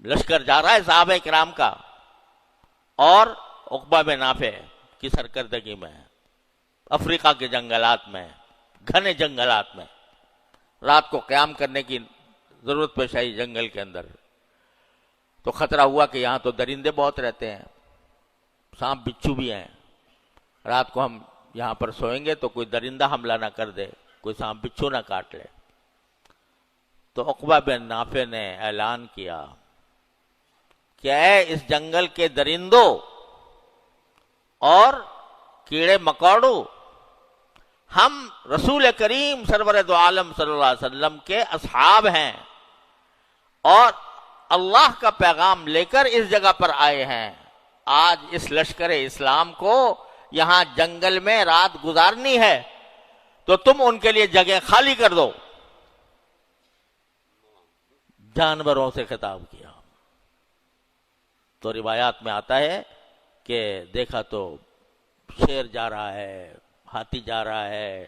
لشکر جا رہا ہے صحابہ کرام کا، اور عقبہ بن نافع کی سرکردگی میں افریقہ کے جنگلات میں، گھنے جنگلات میں رات کو قیام کرنے کی ضرورت پیش آئی جنگل کے اندر، تو خطرہ ہوا کہ یہاں تو درندے بہت رہتے ہیں، سانپ بچھو بھی ہیں، رات کو ہم یہاں پر سوئیں گے تو کوئی درندہ حملہ نہ کر دے، کوئی سانپ بچھو نہ کاٹ لے۔ تو عقبہ بن نافع نے اعلان کیا کہ اے اس جنگل کے درندوں اور کیڑے مکوڑوں، ہم رسول کریم سرور دو عالم صلی اللہ علیہ وسلم کے اصحاب ہیں اور اللہ کا پیغام لے کر اس جگہ پر آئے ہیں۔ آج اس لشکر اسلام کو یہاں جنگل میں رات گزارنی ہے تو تم ان کے لیے جگہ خالی کر دو۔ جانوروں سے خطاب کیا۔ تو روایات میں آتا ہے کہ دیکھا تو شیر جا رہا ہے، ہاتھی جا رہا ہے،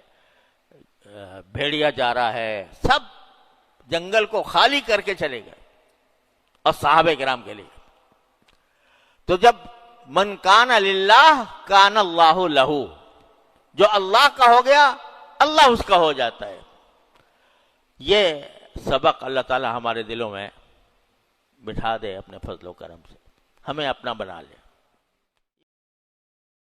بھیڑیا جا رہا ہے، سب جنگل کو خالی کر کے چلے گئے، اور صحابہ کرام کے لیے۔ تو جب من کان للہ کان اللہ لہ، جو اللہ کا ہو گیا اللہ اس کا ہو جاتا ہے۔ یہ سبق اللہ تعالی ہمارے دلوں میں بٹھا دے اپنے فضل و کرم سے، ہمیں اپنا بنا لے۔